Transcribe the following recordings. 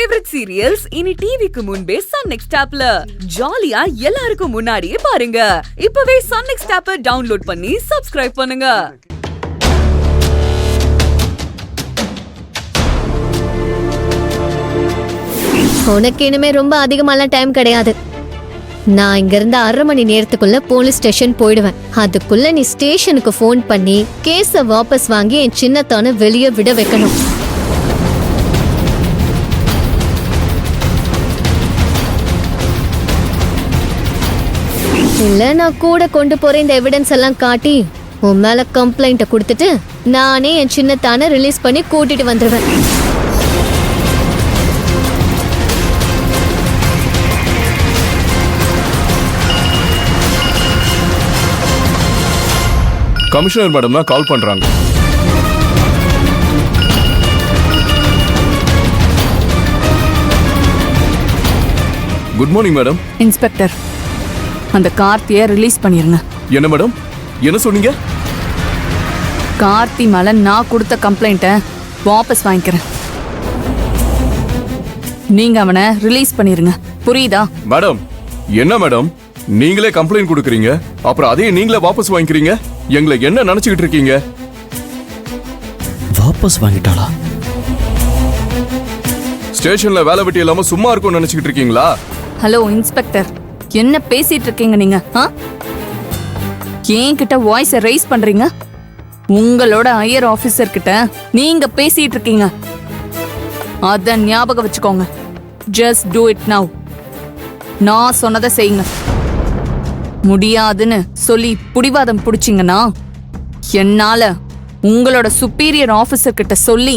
Favourite serials இனி டிவிக்கு முன்பே சன் நெக்ஸ்ட் ஆப்ல ஜாலியா எல்லாருக்கும் முன்னாடியே பாருங்க. இப்பவே சன் நெக்ஸ்ட் ஆப்பை டவுன்லோட் பண்ணி சப்ஸ்கிரைப் பண்ணுங்க. உனக்கு இனிமே ரொம்ப அதிகமாலாம் டைம் கிடையாது. நான் இங்க இருந்து 1/2 மணி நேரத்துக்குள்ள போலீஸ் ஸ்டேஷன் போயிடுவேன். அதுக்குள்ள நீ ஸ்டேஷனுக்கு போன் பண்ணி கேஸ வாபஸ் வாங்கி என் சின்னத்தான வெளியே விட வைக்கணும். இல்ல நான் கூட கொண்டு போற இந்த எவிடன்ஸ் எல்லாம் காட்டி உன் மேல கம்ப்ளைண்ட கொடுத்துட்டு நானே என் சின்னத்தான ரிலீஸ் பண்ணி கூட்டிட்டு வந்துடுவேன். கமிஷனர் மேடம் தான் கால் பண்றாங்க. Good morning madam. இன்ஸ்பெக்டர், அந்த கார்த்தியை ரிலீஸ் பண்ணிருங்க. என்ன மேடம், என்ன சொன்னீங்க? கார்த்தி மேல நான் கொடுத்த கம்ப்ளைண்ட்டை வாபஸ் வாங்கிக்கிறேன். நீங்க அவனை ரிலீஸ் பண்ணிருங்க, புரியுதா? மேடம், என்ன மேடம் நீங்களே கம்ப்ளைண்ட் கொடுக்குறீங்க, அப்புறம் அதையே நீங்களே வாபஸ் வாங்கிக்கிறீங்க? எங்களை என்ன நினைச்சுக்கிட்டு இருக்கீங்க? வாபஸ் வாங்கிட்டாளா? ஸ்டேஷன்ல வேலை வெட்டி இல்லாம சும்மா இருக்கும் நினைச்சுக்கிட்டு இருக்கீங்களா? ஹலோ இன்ஸ்பெக்டர், என்ன பேசிட்டு இருக்கீங்க நீங்க? ஏன் கிட்ட வாய்ஸை ரைஸ் பண்றீங்க? உங்களோட ஹையர் ஆபீசர் கிட்ட நீங்க பேசிட்டு இருக்கீங்க. அத ஞாபகம் வச்சுக்கோங்க. Just do it now. நான் சொன்னதை செய்யுங்க. முடியாதுன்னு சொல்லி புடிவாதம் புடிச்சிங்கன்னா என்னால உங்களோட சுப்பீரியர் ஆபீசர் கிட்ட சொல்லி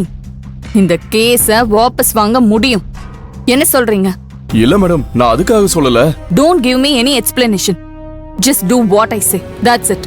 இந்த கேஸ வாபஸ் வாங்க முடியும். என்ன சொல்றீங்க? இல்ல மேடம், நான் அதுக்காக சொல்லல. Don't give me any explanation. Just do what I say. That's it.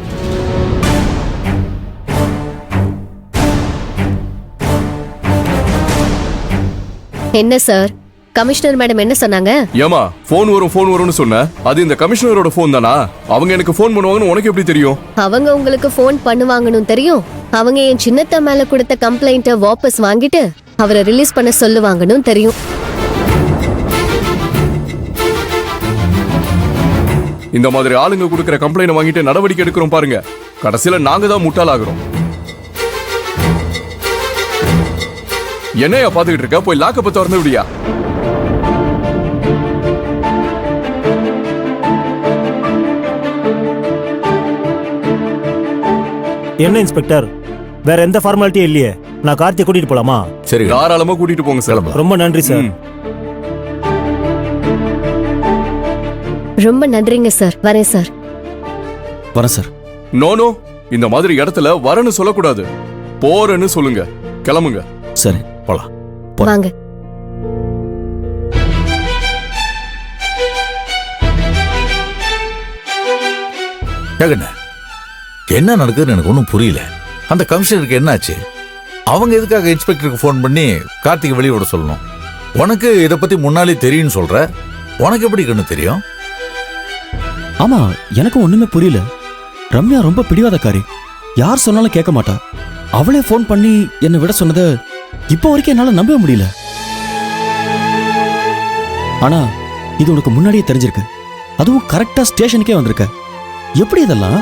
என்ன சார், கமிஷனர் மேடம் என்ன சொன்னாங்க? ஏமா போன் வரும்னு சொன்ன, அது இந்த கமிஷனரோட போன் தானா? அவங்க எனக்கு போன் பண்ணுவாங்கன்னு உனக்கு எப்படி தெரியும்? அவங்க உங்களுக்கு போன் பண்ணுவாங்கன்னு தெரியும். அவங்க என் சின்னத்த மேல கொடுத்த கம்ப்ளைண்ட வாபஸ் வாங்கிட்டு அவரை ரிலீஸ் பண்ண சொல்லுவாங்கன்னு தெரியும். இந்த மாதிரி ஆளுங்க கொடுக்கிற கம்ப்ளைண்ட் வாங்கிட்டு நடவடிக்கை எடுக்கிறோம் பாருங்க, கடைசியில நாங்க தான் முட்டாளாகிறோம். என்னையா பாத்துக்கிட்டு இருக்க? போய் லாக்கப்ப திறந்து விடியா. என்ன இன்ஸ்பெக்டர், வேற எந்த ஃபார்மாலிட்டியும் இல்லையே? நான் கார்த்தியை கூட்டிட்டு போலாமா? சரி, தாராளமா கூட்டிட்டு போங்க சார். ரொம்ப நன்றி சார். ரொம்ப நன்றிங்க சார். வரேன் சார். வரேன் சார். நோ, இந்த மாதிரி இடத்துல வரன்னு சொல்லக்கூடாது, போறன்னு சொல்லுங்க. கிளம்புங்க. சரி, போலாம். வாங்க. என்ன நடக்குதுன்னு எனக்கு ஒன்றும் புரியல. அந்த கமிஷனருக்கு என்னாச்சு? அவங்க எதுக்காக இன்ஸ்பெக்டருக்கு ஃபோன் பண்ணி கார்த்திகை வெளியே விட சொல்லணும்? உனக்கு இதை பத்தி முன்னாலே தெரியும்னு சொல்ற, உனக்கு எப்படி கண்ணு தெரியும்? ஆமா, எனக்கு ஒண்ணுமே புரியல. ரம்யா ரொம்ப பிடிவாதக்காரி, யார் சொன்னாலும் கேட்க மாட்டா. அவளே ஃபோன் பண்ணி என்னை விட சொன்னதை இப்போ வரைக்கும் என்னால நம்ப முடியல. ஆனா இது உனக்கு முன்னாடியே தெரிஞ்சிருக்கு, அதுவும் கரெக்டா ஸ்டேஷனுக்கே வந்திருக்க. எப்படி இதெல்லாம்?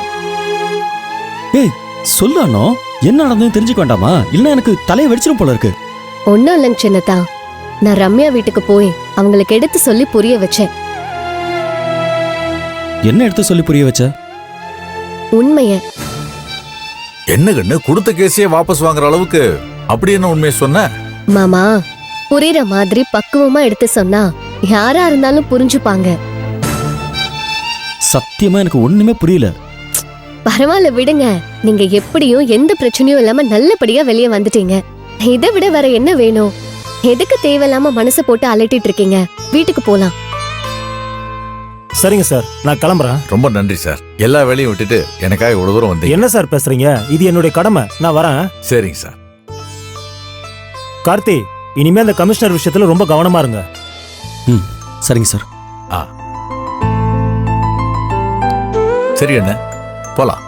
ஏய் சொல்லானோ, என்ன நடந்ததுன்னு தெரிஞ்சுக்க வேண்டாமா? இல்லைன்னா எனக்கு தலையை வெடிச்சிடும் போல இருக்கு. ஒன்னும் இல்லைங்க சின்னதா, நான் ரம்யா வீட்டுக்கு போய் அவங்களுக்கு எடுத்து சொல்லி புரிய வச்சேன். என்ன எடுத்து சொல்லி புரிய வச்ச? உண்மைய. என்ன கண்ணு, கொடுத்த கேஸையே வாபஸ் வாங்குற அளவுக்கு அப்படி என்ன உண்மையை சொன்ன? மாமா, புரியுற மாதிரி பக்குவமா எடுத்து சொன்னா யாரா இருந்தாலும் புரிஞ்சுப்பாங்க. சத்தியமா எனக்கு ஒண்ணுமே புரியல. பரவாயில்ல விடுங்க, நீங்க எப்படியும் எந்த பிரச்சனையும் இல்லாம நல்லபடியா வெளியே வந்துட்டீங்க. இதை விட வேற என்ன வேணும்? எதுக்கு தேவையில்லாம மனசை போட்டு அலட்டிட்டு இருக்கீங்க? வீட்டுக்கு போலாம். சரிங்க சார், நான் கிளம்புறேன். ரொம்ப நன்றி சார், எல்லா வேலையும் விட்டுட்டு எனக்காக இவ்வளவு தூரம் வந்தீங்க. என்ன சார் பேசுறீங்க? இது என்னுடைய கடமை, நான் வரேன். சரிங்க சார். கார்த்தி, இனிமே அந்த கமிஷனர் விஷயத்துல ரொம்ப கவனமா இருங்க. சரிங்க சார். சரி அண்ணா, போலாம்.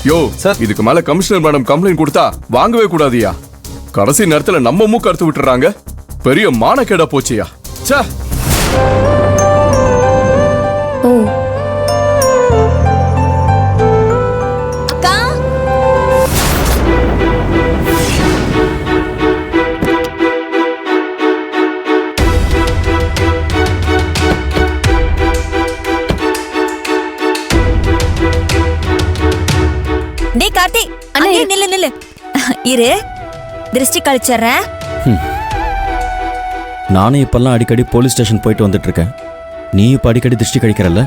யோ சார். இதுக்கு மேல கமிஷனர் மேடம் கம்ப்ளைண்ட் கொடுத்தா வாங்கவே கூடாதியா. கடைசி நேரத்துல நம்ம மூக்கு அறுத்து விட்டுறாங்க. பெரிய மானக்கேடா போச்சியா. ச்சே. ஓ அக்கா, டேய் கார்த்தி, அண்ணா, அங்கே நில்லு இரு, திருஷ்டி கழிச்சறேன். நானும் இப்பெல்லாம் அடிக்கடி போலீஸ் ஸ்டேஷன் போயிட்டு வந்துட்டு இருக்கேன். நீ இப்ப அடிக்கடி திருஷ்டி கழிக்கிறல்ல?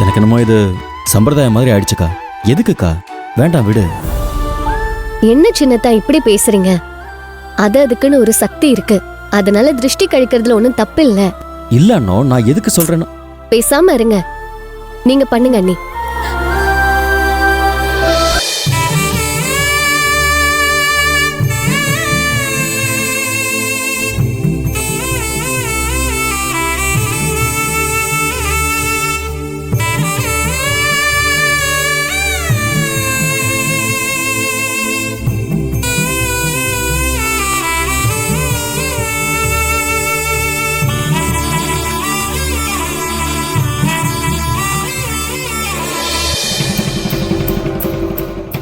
எனக்கு என்னமோ இது சம்பிரதாயம் மாதிரி ஆயிடுச்சுக்கா. எதுக்குக்கா? வேண்டாம், விடு. என்ன சின்னத்தா இப்படி பேசுறீங்க? அதுக்குன்னு ஒரு சக்தி இருக்கு. அதனால திருஷ்டி கழிக்கிறதுல ஒண்ணும் தப்பு இல்ல. இல்லன்னோ நான் எதுக்கு சொல்றேன்னா, பேசாம இருங்க. நீங்க பண்ணுங்க அண்ணி.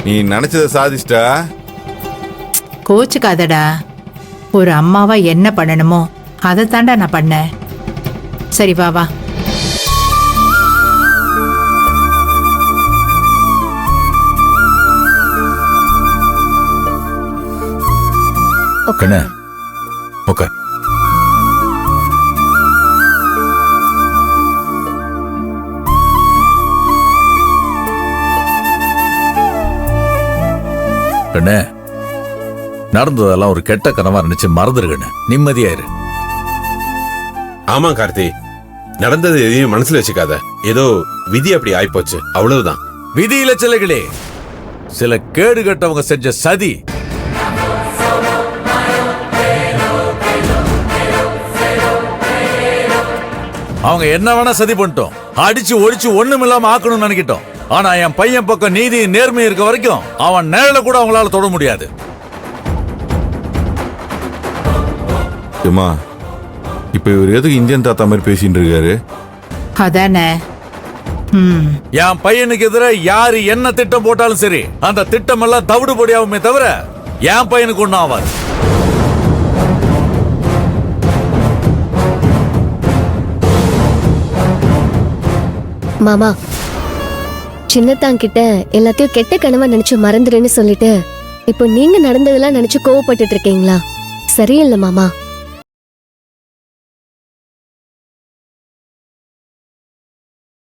நீ நினைச்சதை சாதிச்சிட்டா. கோச்சுக்காதடா. ஒரு அம்மாவா என்ன பண்ணணுமோ அதை தாண்டா நான் பண்ணேன். சரி வா வா. கண்ணு உட்கார். கண்ணு, நடந்ததெல்லாம் ஒரு கெட்ட கனவா நினைச்சு மறந்துருக்கண்ணு. நிம்மதியாயிரு. ஆமா கார்த்தி, நடந்தது எதையும் மனசுல வச்சுக்காத. ஏதோ விதி அப்படி ஆயிப்போச்சு, அவ்வளவுதான். விதியில சிலைகளே, சில கேடு கட்டவங்க செஞ்ச சதி. அவங்க என்ன வேணா சதி பண்ணிட்டோம், அடிச்சு ஒடிச்சு ஒண்ணுமில்லாம ஆக்கணும்னு நினைக்கிட்டோம். ஆனா என் பையன் பக்கம் நீதி நேர்மை இருக்க வரைக்கும் அவன் நேரில கூட அவங்களால தொட முடியாது. ஏமா, இப்ப இவர் எதுக்கு இந்தியன் தாத்தா மாதிரி பேசிட்டு இருக்காரு? அதானே. என் பையனுக்கு எதிராக யாரு என்ன திட்டம் போட்டாலும் சரி, அந்த திட்டம் எல்லாம் தவிடுபடியாகுமே தவிர என் பையனுக்கு ஒன்னும் ஆகாது. மாமா, சின்னத்தாங்கிட்ட எல்லாத்தையும் கெட்ட கனவா நினைச்சு மறந்துடுன்னு சொல்லிட்டு இப்போ நீங்க நடந்ததெல்லாம் நினைச்சு கோவப்பட்டுட்டு இருக்கீங்களா? சரியில்லை மாமா.